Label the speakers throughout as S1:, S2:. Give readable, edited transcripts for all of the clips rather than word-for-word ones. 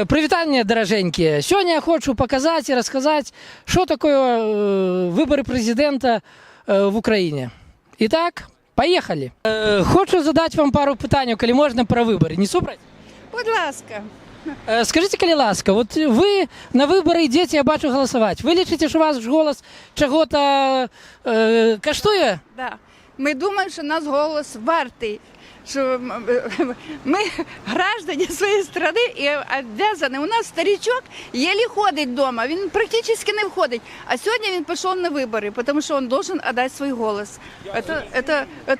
S1: Привітання, дорогенькі. Сьогодні я хочу показати і розказати, що таке вибори президента в Україні. Итак, поехали. Хочу задати вам пару питань, коли можна, про вибори. Не супротив?
S2: Будь ласка.
S1: Скажіть, коли ласка, от ви на вибори йдете, я бачу, голосувати. Ви лічите, що ваш голос чого-то коштує?
S2: Да. Ми думаємо, що наш голос вартий. Що ми граждані своєї країни і обов'язані. У нас старичок єлі ходить вдома, він практично не входить. А сьогодні він пішов на вибори, тому що він має віддати свій голос.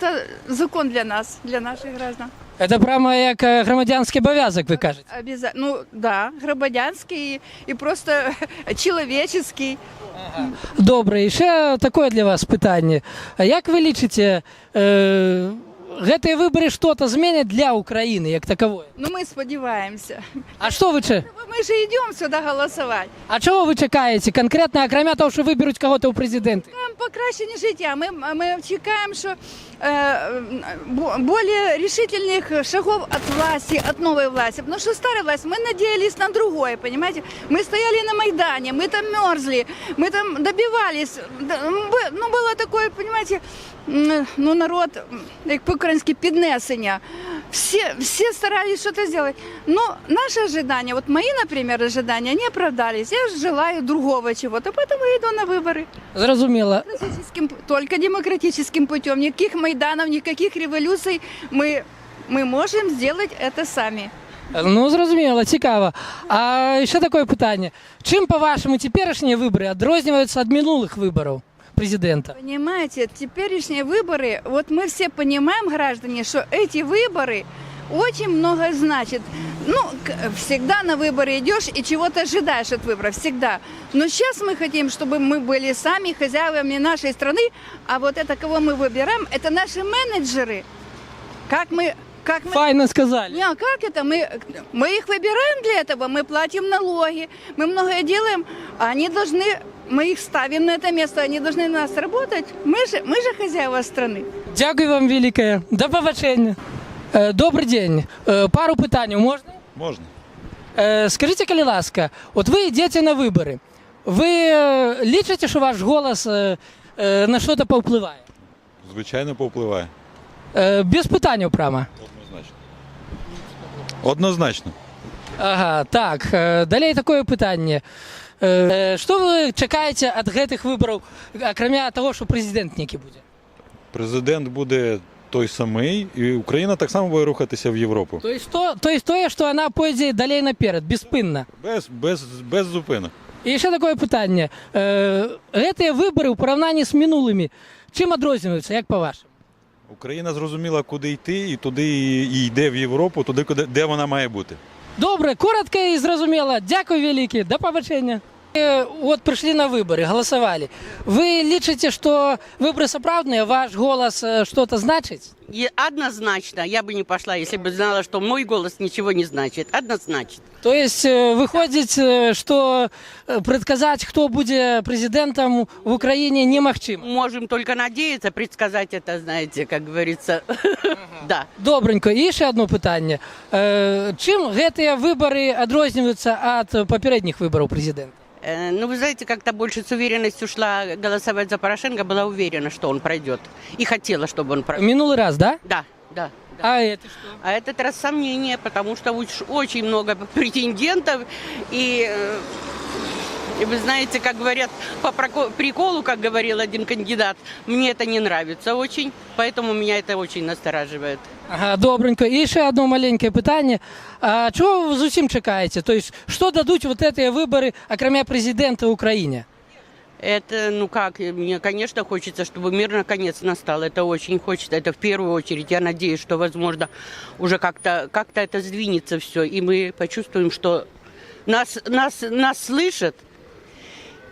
S2: Це закон для нас, для наших граждан.
S1: Це прямо як громадянський обов'язок, ви кажете?
S2: Ну, да, громадянський і просто чоловічий.
S1: Ага. Добре, і ще таке для вас питання. Як ви лічите, ці вибори щось змінять для України, як такової?
S2: Ну, ми сподіваємося.
S1: А що ви чекаєте?
S2: Ми ж йдемо сюди голосувати.
S1: А чого ви чекаєте конкретно, окрім того, що виберуть когось у президенти?
S2: Там покращення життя. Ми чекаємо, що более решительных шагов от власти, от новой власти. Потому что старая власть, мы надеялись на другое, понимаете? Мы стояли на Майдане, мы там мерзли, мы там добивались. Ну, было такое, понимаете, ну, народ, як по-українськи, піднесення. Все старались что-то сделать. Но наши ожидания, вот мои, например, ожидания не оправдались. Я желаю другого чего-то, поэтому я иду на выборы.
S1: Зрозуміло.
S2: Только демократическим путем. Никаких Майданов, никаких революций. Мы можем сделать это сами.
S1: Ну, зрозуміло, цікаво. А ще таке питання. Чим, по-вашому, теперішні вибори відрізняються від минулих виборів президента?
S2: Понимаете, теперешние выборы, вот мы все понимаем, граждане, что эти выборы очень много значат. Ну, всегда на выборы идешь и чего-то ожидаешь от выборов, всегда. Но сейчас мы хотим, чтобы мы были сами хозяевами нашей страны, а вот это, кого мы выбираем, это наши менеджеры. Как мы...
S1: Файно сказали.
S2: Не, а как это? Мы их выбираем для этого, мы платим налоги, мы многое делаем, а они должны... Мы их ставим на это место, они должны на нас работать. Мы же хозяева страны.
S1: Дякую вам велике. До побачення. Добрий день. Пару питань можна?
S3: Можна.
S1: Скажіть, коли ласка, от ви йдете на вибори. Ви лічите, що ваш голос на щось повпливає?
S3: Звичайно, повпливає.
S1: Без питань прямо.
S3: Однозначно. Однозначно.
S1: Ага, так. Далі таке питання. Що ви чекаєте від цих виборів, окрім того, що президент який буде?
S3: Президент буде той самий, і Україна так само буде рухатися в Європу.
S1: Тобто те, що вона піде далі наперед, безспинно?
S3: Без зупинок.
S1: І ще таке питання. Ці вибори у порівнянні з минулими, чим відрізняються, як по-вашому?
S3: Україна зрозуміла, куди йти, і туди і йде в Європу, туди, де вона має бути.
S1: Добре, коротко і зрозуміло. Дякую велике. До побачення. Вот пришли на выборы, голосовали. Вы личите, что выборы оправданные, ваш голос что-то значит?
S4: И однозначно. Я бы не пошла, если бы знала, что мой голос ничего не значит. Однозначно.
S1: То есть выходит, что предсказать, кто будет президентом в Украине, немагчимо?
S4: Можем только надеяться, предсказать это, знаете, как говорится. Да.
S1: Добренько. І ще одне питання. Чим ці вибори відрізняються від попередніх виборів президента?
S4: Ну, вы знаете, как-то больше с уверенностью шла голосовать за Порошенко, была уверена, что он пройдет. И хотела, чтобы он пройдет.
S1: Минулый раз, да?
S4: Да, да.
S1: А это что?
S4: А этот раз сомнение, потому что очень много претендентов. И вы знаете, как говорят, по приколу, как говорил один кандидат, мне это не нравится очень, поэтому меня это очень настораживает.
S1: Ага, добренько. І ще одне маленьке питання. А чого ви зовсім чекаєте? Тобто, що дадуть вот ці вибори, окрім президента в Україні?
S4: Это, ну как, мне, конечно, хочется, чтобы мир наконец настал. Это очень хочется, это в первую очередь. Я надеюсь, что, возможно, уже как-то это сдвинется все, и мы почувствуем, что нас слышат,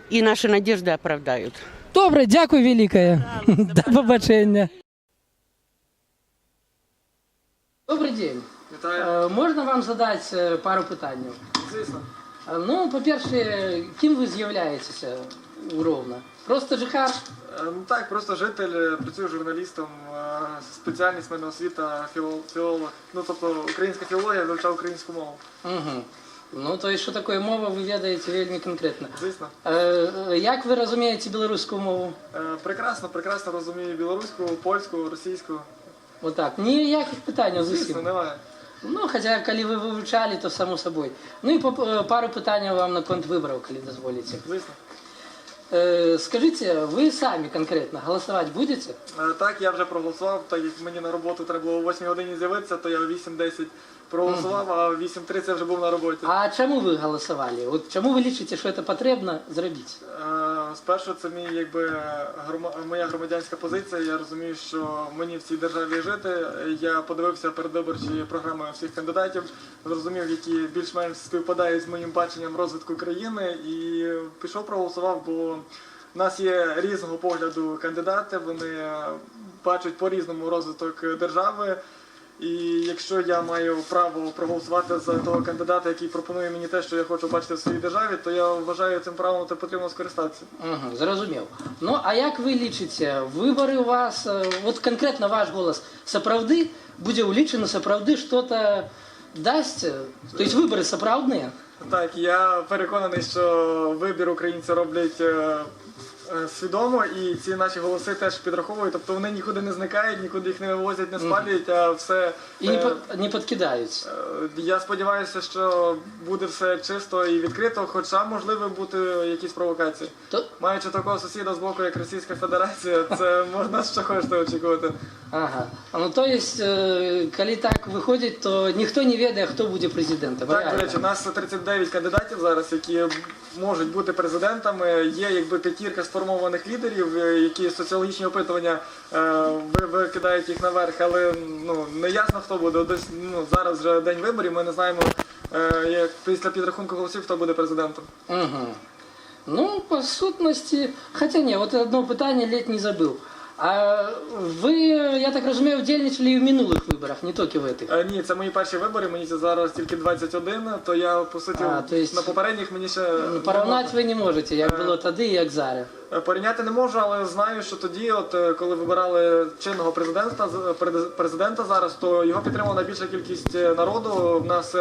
S4: и наши надежды оправдают.
S1: Добре, дякую велике. До побачення. Добрий день.
S5: Вітаю.
S1: Можна вам задати пару питань?
S5: Звісно.
S1: Ну, по-перше, ким ви з'являєтеся у Ровно? Просто жихар?
S5: Ну так, просто житель, працюю журналістом, спеціальність в мене освіта філолог. Ну, тобто українська філологія, вивчав українську мову.
S1: Угу. Ну, то есть, що таке мова, ви ведаєте вельми конкретно.
S5: Звісно.
S1: Як ви розумієте білоруську мову?
S5: Прекрасно розумію білоруську, польську, російську.
S1: Отак. Ніяких питань
S5: Звісно,
S1: зовсім.
S5: немає.
S1: Ну, хоча, коли ви вивчали, то само собою. Ну і пару питань вам на конт виборів, коли дозволите.
S5: Звісно.
S1: Скажіть, ви самі конкретно голосувати будете?
S5: Так, я вже проголосував, так як мені на роботу треба було о 8 годині з'явитися, то я о 8:10 проголосував, а в 8:30 вже був на роботі.
S1: А чому ви голосували? От чому ви вважаєте, що це потрібно зробити?
S5: Спершу це моя громадянська позиція. Я розумію, що мені в цій державі жити. Я подивився передвиборчі програми всіх кандидатів, зрозумів, які більш-менш співпадають з моїм баченням розвитку країни, і пішов проголосував, бо в нас є різного погляду кандидати, вони бачать по-різному розвиток держави. І якщо я маю право проголосувати за того кандидата, який пропонує мені те, що я хочу бачити в своїй державі, то я вважаю, цим правом то потрібно скористатися.
S1: Угу, зрозумів. Ну, а як ви лічите, вибори у вас, от конкретно ваш голос, сапраўды буде улічено, сапраўды що-то дасть? Тобто вибори сапраўдні?
S5: Так, я переконаний, що вибір українці роблять свідомо, і ці наші голоси теж підраховують, тобто вони нікуди не зникають, нікуди їх не вивозять, не спалюють, а все...
S1: І не підкидають?
S5: Я сподіваюся, що буде все чисто і відкрито, хоча, можливо, бути якісь провокації. Маючи такого сусіда з боку, як Російська Федерація, це можна що хочете очікувати.
S1: Ага. Ну, то есть, коли так виходить, то ніхто не ведає, хто буде президентом.
S5: Так, до речі, у нас 39 кандидатів зараз, які можуть бути президентами. Є якби п'ятірка сформованих лідерів, які соціологічні опитування викидають їх наверх, але не ясно, хто буде. Зараз вже день виборів, ми не знаємо, як після підрахунку голосів, хто буде президентом.
S1: Угу. Ну, по сутності, хоча ні, от одне питання ледь не забув. А ви, я так розумію, удільничали і в минулих виборах, не тільки в этих?
S5: Ні, це мої перші вибори, мені зараз тільки 21, то я, по суті, на попередніх мені ще...
S1: Порівняти ви не можете, як було тоді і як зараз.
S5: Порівняти не можу, але знаю, що тоді, коли вибирали чинного президента зараз, то його підтримала найбільша кількість народу. У нас,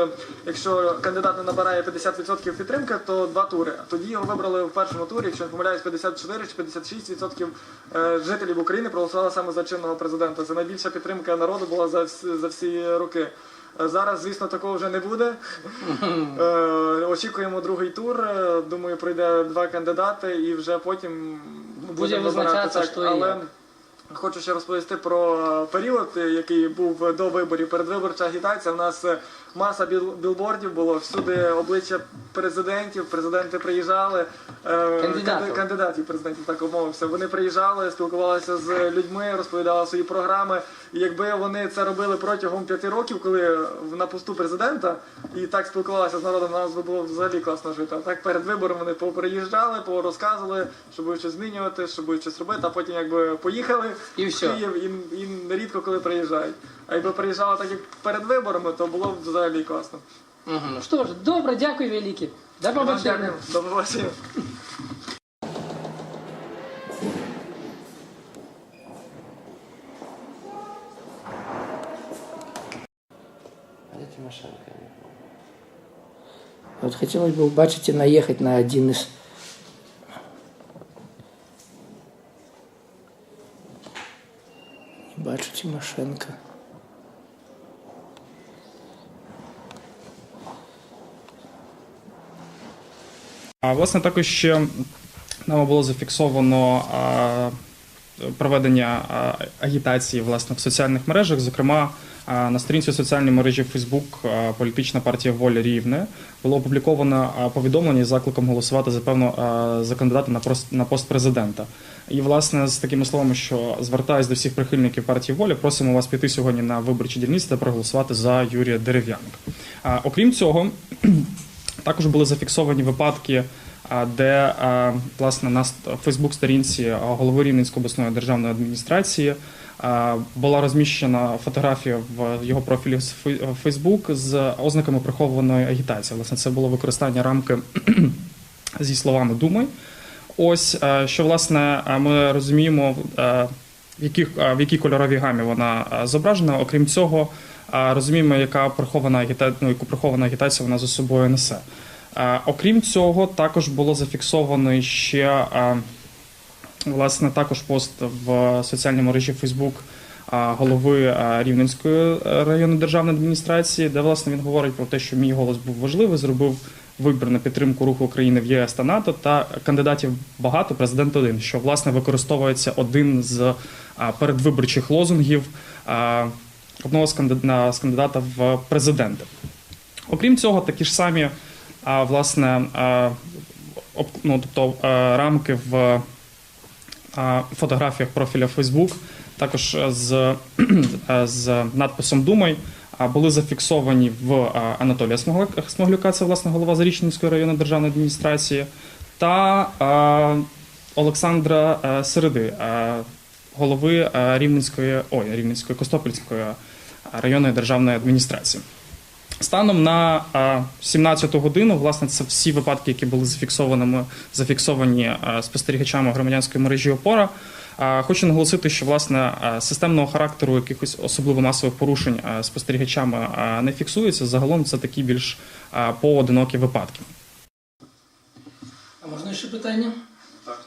S5: якщо кандидат не набирає 50% підтримки, то 2 тури. Тоді його вибрали в першому турі, якщо не помиляюсь, 54 чи 56% жителів України проголосували саме за чинного президента. Це найбільша підтримка народу була за всі роки. Зараз, звісно, такого вже не буде. Очікуємо другий тур. Думаю, пройде 2 кандидати і вже потім
S1: буде визначатися, що є.
S5: Але хочу ще розповісти про період, який був до виборів. Передвиборча агітація. У нас маса білбордів було, всюди обличчя президентів, президенти приїжджали, кандидатів президентів, так умовився. Вони приїжджали, спілкувалися з людьми, розповідали свої програми. І якби вони це робили протягом 5 років, коли на посту президента, і так спілкувалися з народом, нас би було взагалі класно жити. А так перед вибором вони поприїжджали, порозказували, що будуть щось змінювати, що будуть щось робити, а потім якби поїхали в Київ і рідко коли приїжджають. А якби приїжджали так, як перед виборами, то було б взагалі класно.
S1: Угу. Що ж, добре, дякую велике. До побачення.
S5: До побачення.
S1: Вот хотелось бы, бачите, наехать на один из... Не бачу Тимошенко.
S6: Власне, також ще нами було зафіксовано проведення агітації власне в соціальних мережах, зокрема на сторінці соціальної мережі Facebook політична партія «Воля Рівне» було опубліковано повідомлення з закликом голосувати за кандидата на пост президента. І, власне, з такими словами, що звертаюсь до всіх прихильників партії «Воля», просимо вас піти сьогодні на виборчі дільниці та проголосувати за Юрія Дерев'янка. Окрім цього, також були зафіксовані випадки, де, власне, на Фейсбук-сторінці голови Рівненської обласної державної адміністрації була розміщена фотографія в його профілі в Фейсбук з ознаками прихованої агітації. Власне, це було використання рамки зі словами «Думай». Ось, що, власне, ми розуміємо, в якій кольоровій гамі вона зображена. Окрім цього, розуміємо, яку прихована агітація вона за собою несе. Окрім цього, також було зафіксовано ще власне також пост в соціальній мережі Facebook голови Рівненської районної державної адміністрації, де власне він говорить про те, що мій голос був важливий, зробив вибір на підтримку руху України в ЄС та НАТО, та кандидатів багато, президент один, що власне використовується один з передвиборчих лозунгів одного з кандидата в президенти. Окрім цього, такі ж самі власне рамки в фотографіях профіля Facebook, також з надписом «Думай», були зафіксовані в Анатолія Смоглюка, це власне голова Зарічненської районної державної адміністрації, та Олександра Середи, голови Рівненської Костопільської районної державної адміністрації. Станом на 17-ту годину, власне, це всі випадки, які були зафіксовані спостерігачами громадянської мережі «Опора». Хочу наголосити, що власне системного характеру якихось особливо масових порушень спостерігачами не фіксується. Загалом це такі більш поодинокі випадки.
S1: А можна ще питання?
S6: Так.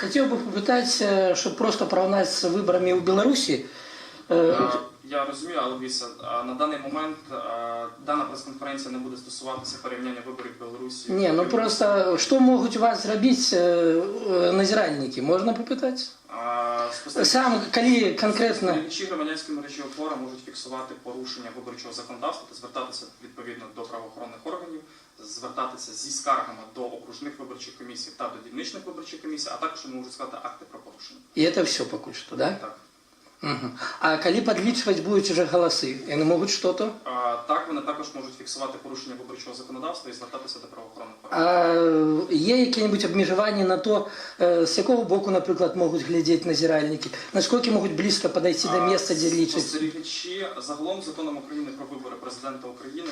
S1: Хотів би попитати, щоб просто порівняти з виборами у Білорусі.
S6: Я розумію, але дивіться, на даний момент дана прес-конференція не буде стосуватися порівняння виборів в Білорусі.
S1: Ні, ну просто, що можуть у вас зробити назиральники? Можна попитати? Сам, коли конкретно...
S6: Спостерігачі громадянської мережі «Опора» можуть фіксувати порушення виборчого законодавства та звертатися відповідно до правоохоронних органів, звертатися зі скаргами до окружних виборчих комісій та до дільничних виборчих комісій, а також вони можуть складати акти про порушення.
S1: І це все поки що, так?
S6: Так.
S1: Угу. А коли підлічувати будуть вже голоси, вони можуть щось?
S6: Так, вони також можуть фіксувати порушення виборчого законодавства і звертатися до правоохоронних органів.
S1: А є якісь обмежування на то, з якого боку, наприклад, можуть глядіти назиральники? Наскільки можуть близько підійти до місця, де лічать?
S6: Спостерігачі, загалом законом України про вибори президента України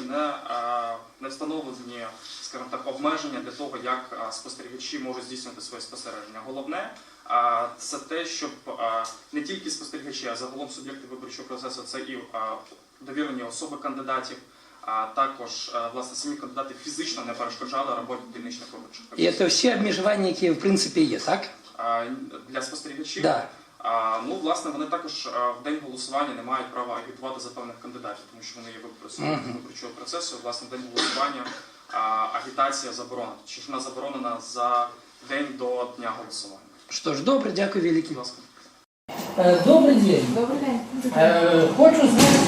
S6: не встановлені, скажімо так, обмеження для того, як спостерігачі можуть здійснювати своє спостереження. Головне це те, щоб не тільки спостерігачі, а загалом суб'єкти виборчого процесу, це і довірені особи кандидатів, а також власне самі кандидати фізично не перешкоджали роботі дільничних виборчих комісій.
S1: І це всі обмежування, які в принципі є, так?
S6: Для спостерігачів?
S1: Да.
S6: Ну, власне, вони також в день голосування не мають права агітувати за певних кандидатів, тому що вони є суб'єктами виборчого процесу. Власне, в день голосування агітація заборонена. Чи ж вона заборонена за день до дня голосування?
S1: Що ж, добре, дякую велике.
S6: Будь ласка.
S1: Добрий день.
S2: Добрий день.
S1: Хочу знати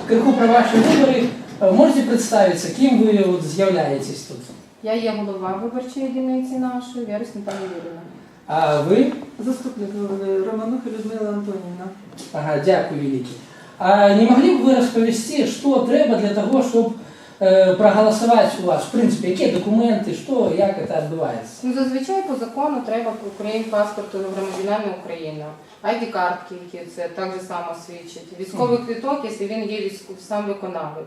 S1: криху про ваші вибори. Можете представитися, ким ви от з'являєтесь тут?
S7: Я є голова виборчої дільниці нашої, Віра Наталія Юріївна.
S1: А ви?
S8: Заступник Романуха Людмила Антонівна.
S1: Ага, дякую велике. А не могли б ви розповісти, що треба для того, щоб проголосувати у вас? В принципі, які документи, що, як це відбувається?
S7: Ну, зазвичай по закону треба паспорт громадянина України, ID-картки, які це так же само свідчить. Військовий квиток, якщо він є сам виконавець.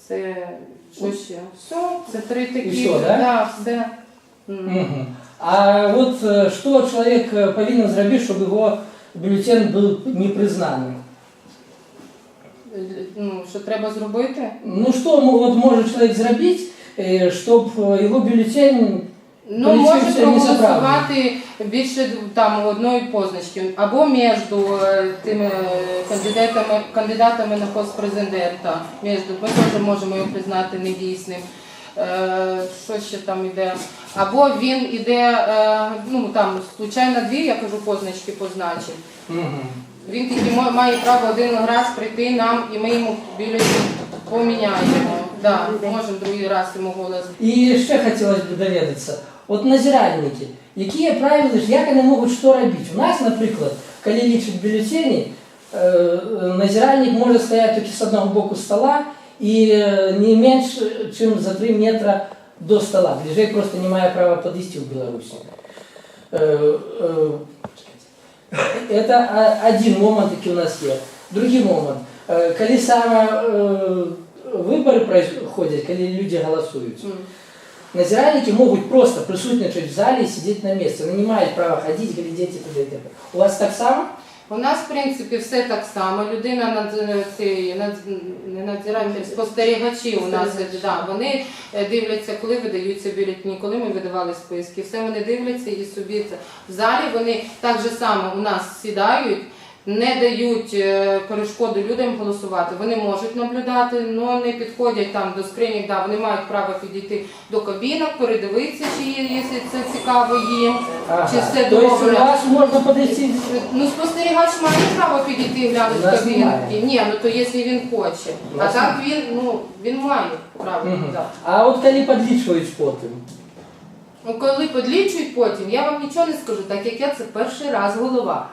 S7: Це що ще? Все, це три такі.
S1: І все, да?
S7: Да, все.
S1: Угу. А от що чоловік повинен зробити, щоб його бюлетень був не признаний?
S7: Ну, що треба зробити?
S1: Ну, що от може чоловік зробити, щоб його бюлетень
S7: Ну, може проголосувати більше там одної позначки. Або між тими кандидатами на пост президента. Ми теж можемо його признати недійсним. Що ще там йде? Або він іде, ну там, случайно дві, я кажу, позначки позначить. Він тільки має право один раз прийти нам, і ми йому бюлетень поміняємо. Да, можемо другий раз йому голос.
S1: І ще хотілося б довідатися. От назиральники, які правила, як вони можуть що робити? У нас, наприклад, коли лічать бюлетені, назиральник може стояти тільки з одного боку стола і не менше, ніж за 3 метри до стола. Ближей просто не має права підійти в Білорусі. Это один момент, який у нас є. Другий момент. Коли саме вибори проходять, коли люди голосують, назиральники можуть просто присутничати в залі і сидіти на місці. Вони не мають права ходити, глядіти туди. У вас так само?
S7: У нас, в принципі, все так само. Людина не надзиратель, спостерігачі у нас, да, вони дивляться, коли видаються бюлетені, коли ми видавали списки. Все вони дивляться і собі в залі вони так же само у нас сідають, не дають перешкоди людям голосувати. Вони можуть наблюдати, але не підходять там до скриньок, да, вони мають право підійти до кабінок, передивитися, чи є, якщо це цікаво їм, чи все
S1: То есть у
S7: добре.
S1: вас можно подойти...
S7: Ну, спостерігач має право підійти і глянути в
S1: Нас
S7: кабінки.
S1: немає.
S7: Ні, ну то якщо він хоче. А
S1: Нас
S7: так він має право. Да.
S1: А от коли підлічують потім?
S7: Ну, коли підлічують потім, я вам нічого не скажу, так як я це перший раз голова.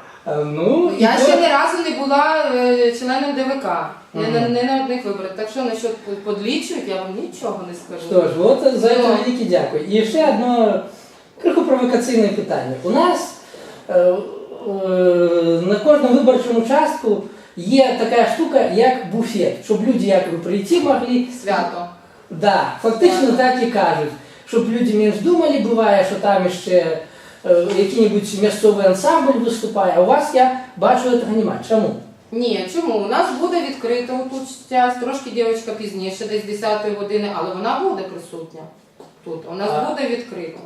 S1: Ну,
S7: Я
S1: і
S7: ще
S1: то-
S7: ні разу не була членом ДВК. Я не на одних виборах. Так що насчет підлічують, я вам нічого не скажу.
S1: Що ж, от за це
S7: Ну.
S1: велике дякую. І ще одне криху провокаційне питання. У нас на кожному виборчому участку є така штука, як буфет, щоб люди якби прийти могли.
S7: Свято.
S1: Да, фактично так і кажуть, щоб люди менш думали, буває, що там ще який-небудь місцевий ансамбль виступає, а у вас, я бачу, цього немає. Чому?
S7: Ні, чому? У нас буде відкрито тут час, трошки дівчинка пізніше, десь 10 години, але вона буде присутня тут. У нас буде відкрито.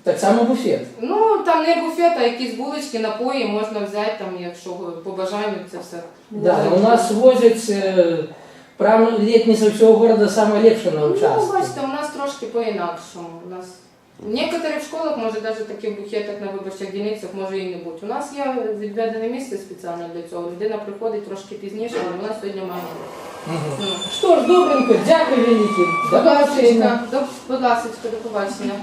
S1: Так само буфет.
S7: Ну, там не буфет, а якісь булочки, напої можна взяти, там, якщо по бажанню це все.
S1: Да, у нас возять прямо літні з всього города саме ліпше на
S7: Ну,
S1: участку.
S7: бачите, у нас трошки по-інакшому. У нас в некоторих школах, може, навіть таких букетах на виборчих дільницях може і не бути. У нас є відведене місце спеціально для цього. Людина приходить трошки пізніше, але вона сьогодні має. Ну.
S1: Що ж, добренько, дякую велике. До побачення.
S7: Будь ласка, до побачення.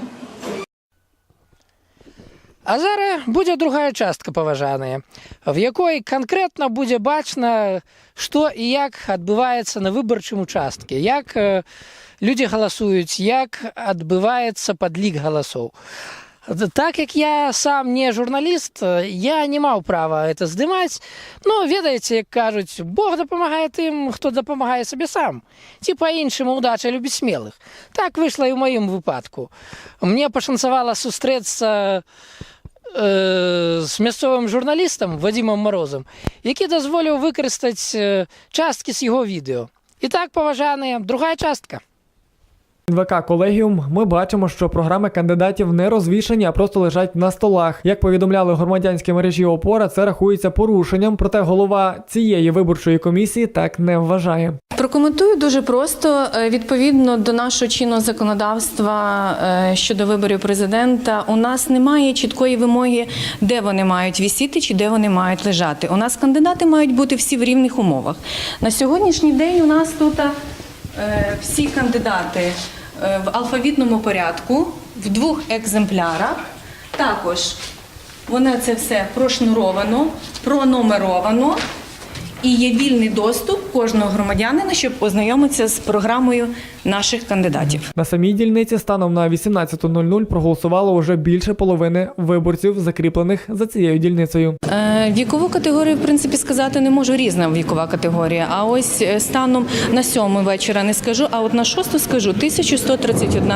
S1: А зараз буде друга частка, поважані, в якій конкретно буде бачно, що і як відбувається на виборчому участку, як люди голосують, як відбувається підлік голосів. Так як я сам не журналіст, я не мав права це знімати. Ну, ведаєте, як кажуть, Бог допомагає тим, хто допомагає собі сам. Типа іншому удача любить смілих. Так вийшло і в моєму випадку. Мені пошанцювало зустрітися з місцевим журналістом Вадимом Морозом, який дозволив використати частки з його відео. І так, поважані, друга частка.
S9: ВК Колегіум ми бачимо, що програми кандидатів не розвішані, а просто лежать на столах. Як повідомляли громадянські мережі «Опора», це рахується порушенням, проте голова цієї виборчої комісії так не вважає.
S10: Прокоментую дуже просто. Відповідно до нашого чинного законодавства щодо виборів президента, у нас немає чіткої вимоги, де вони мають висіти чи де вони мають лежати. У нас кандидати мають бути всі в рівних умовах. На сьогоднішній день у нас тут всі кандидати в алфавітному порядку, в 2 екземплярах. Також воно це все прошнуровано, пронумеровано і є вільний доступ кожного громадянина, щоб ознайомитися з програмою наших кандидатів.
S9: На самій дільниці станом на 18:00 проголосувало вже більше половини виборців, закріплених за цією дільницею.
S10: Вікову категорію, в принципі, сказати не можу, різна вікова категорія. А ось станом на 7 вечора не скажу, а от на 6 скажу, 1131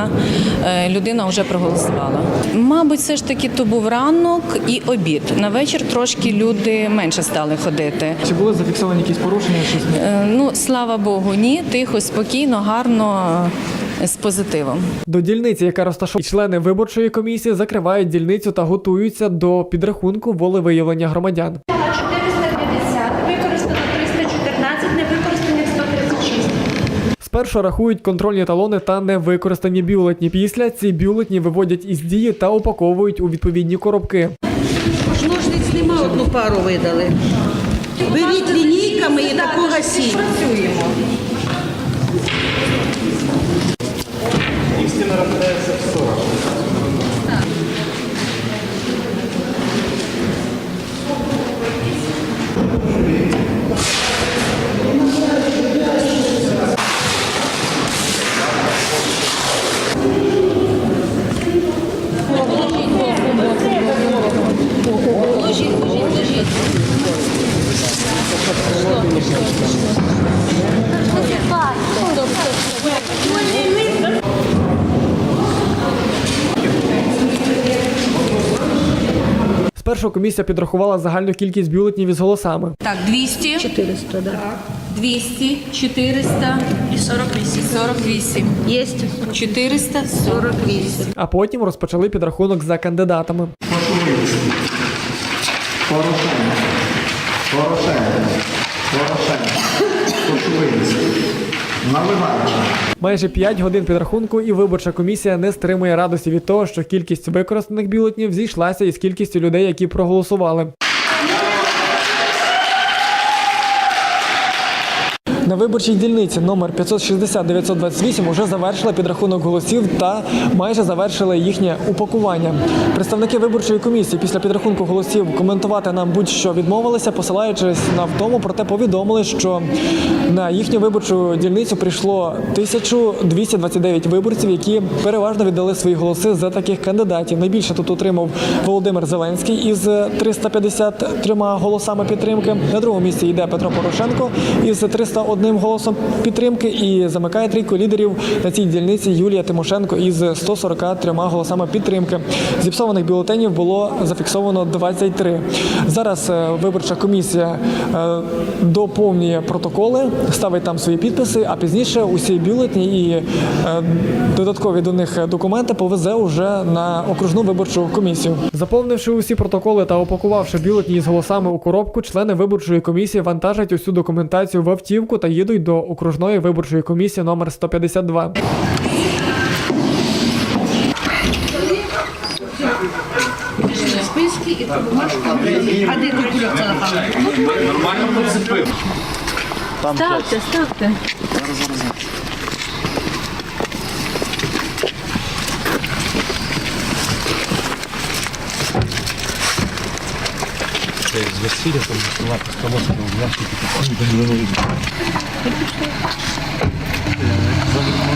S10: людина вже проголосувала. Мабуть, все ж таки то був ранок і обід. На вечір трошки люди менше стали ходити.
S9: Чи були зафіксовані якісь порушення?
S10: Ну, слава Богу, ні, тихо, спокійно, гарно, з позитивом.
S9: До дільниці, яка розташована, члени виборчої комісії закривають дільницю та готуються до підрахунку волевиявлення громадян.
S11: 450, використано 314, не використаних 136.
S9: Спершу рахують контрольні талони та невикористані бюлетні. Після ці бюлетні виводять із дії та упаковують у відповідні коробки.
S12: Ножниць нема, одну пару видали. Беріть лінійками і таку гасіть.
S7: Працюємо.
S9: Спершу комісія підрахувала загальну кількість бюлетнів із голосами.
S10: Так, 200. 400, да. 200, 400 і 48. 48. Є 448.
S9: А потім розпочали підрахунок за кандидатами. Майже 5 годин підрахунку, і виборча комісія не стримує радості від того, що кількість використаних бюлетнів зійшлася із кількістю людей, які проголосували. На виборчій дільниці номер 560-928 уже завершили підрахунок голосів та майже завершили їхнє упакування. Представники виборчої комісії після підрахунку голосів коментувати нам будь-що відмовилися, посилаючись на втому, проте повідомили, що на їхню виборчу дільницю прийшло 1229 виборців, які переважно віддали свої голоси за таких кандидатів. Найбільше тут отримав Володимир Зеленський із 353 голосами підтримки. На другому місці йде Петро Порошенко із 301 голосом підтримки, і замикає трійку лідерів на цій дільниці Юлія Тимошенко із 143 голосами підтримки. Зіпсованих бюлетенів було зафіксовано 23. Зараз виборча комісія доповнює протоколи, ставить там свої підписи, а пізніше усі бюлетні і додаткові до них документи повезе уже на окружну виборчу комісію. Заповнивши усі протоколи та опакувавши бюлетні з голосами у коробку, члени виборчої комісії вантажать усю документацію в автівку та їдуть до окружної виборчої комісії номер 152.
S12: Списки і бумажку. А де ти кульок
S5: Нормально поцепив.
S10: Ставте.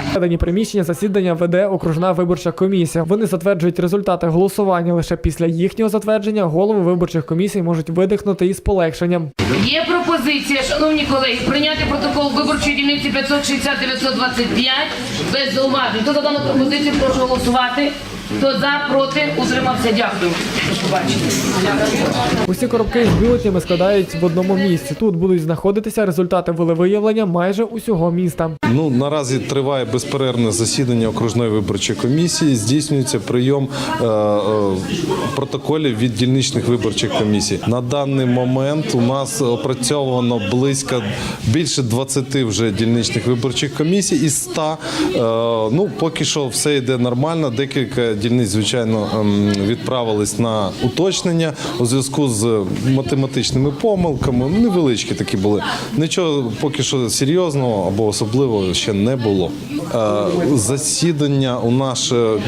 S9: Всередині приміщення засідання веде окружна виборча комісія. Вони затверджують результати голосування. Лише після їхнього затвердження голови виборчих комісій можуть видихнути із полегшенням.
S13: Є пропозиція, шановні колеги, прийняти протокол виборчої дільниці 560-925 без зауважень. Хто за дану пропозицію, прошу голосувати. Хто за, проти, утримався. Дякую.
S9: Усі коробки з бюлетнями складають в одному місці. Тут будуть знаходитися результати волевиявлення майже усього міста.
S14: Наразі триває безперервне засідання окружної виборчої комісії. Здійснюється прийом протоколів від дільничних виборчих комісій. На даний момент у нас опрацьовано більше 20 вже дільничних виборчих комісій із 100. Поки що все йде нормально. Декілька дільниць, звичайно, відправились на уточнення у зв'язку з математичними помилками. Невеличкі такі були. Нічого поки що серйозного або особливого ще не було. Засідання у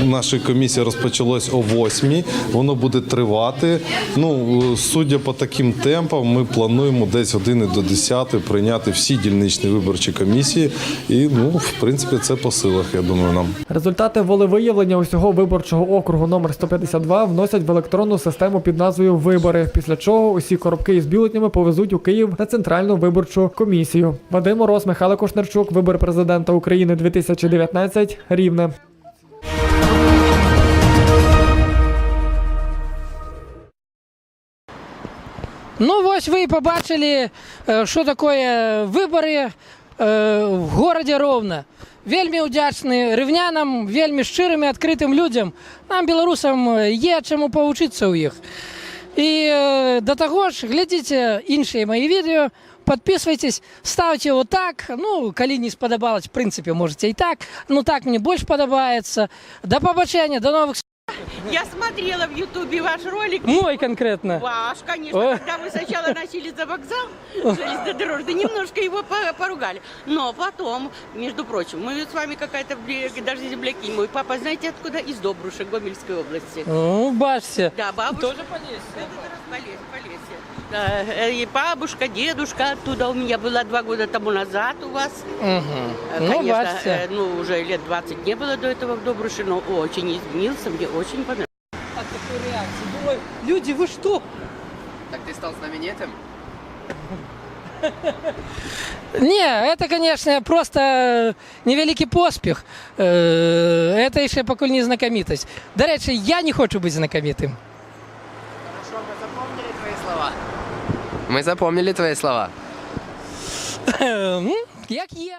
S14: нашої комісії розпочалось о 8:00. Воно буде тривати. Судя по таким темпам, ми плануємо десь години до 10:00 прийняти всі дільничні виборчі комісії. І, в принципі, це по силах, я думаю, нам.
S9: Результати волевиявлення усього виборчого округу номер 152 вносять в електронну систему під назвою «Вибори», після чого усі коробки із бюлетнями повезуть у Київ на Центральну виборчу комісію. Вадим Мороз, Михайло Кушнерчук, вибори президента України 2019, Рівне.
S1: Ось ви і побачили, що таке вибори в городі Ровно. Вельми вдячні рівнянам, вельми щирим і відкритим людям. Нам, білорусам, є чому повчитися у їх. І до того ж, глядіть інші мої відео, підписуйтесь, ставте отак. Коли не сподобалось, в принципі, можете і так. Так мені більше подобається. До побачення, до нових.
S4: Я смотрела в Ютубе ваш ролик.
S1: Мой конкретно.
S4: Ваш, конечно. Когда вы сначала начали за вокзал железнодорожный, немножко его поругали. Но потом, между прочим, мы с вами какая-то даже земляки. Мой папа, знаете, откуда? Из Добрушек, Гомельской области.
S1: Бачите.
S4: Да, бабушка. Тоже Полесье. Полесье. Да, и бабушка, дедушка оттуда у меня была 2 года тому назад у вас. Конечно, уже лет 20 не было до этого в Добруше, но очень изменился, мне очень понравилось.
S1: От такой реакции. Думаю, люди, вы что?
S15: Так ты стал знаменитым?
S1: Не, это, конечно, просто невеликий поспіх. Это ще поки не знакомитость. До речі, я не хочу бути знакомитим.
S15: Хорошо, ми Мы запомнили твои слова.
S1: Як є.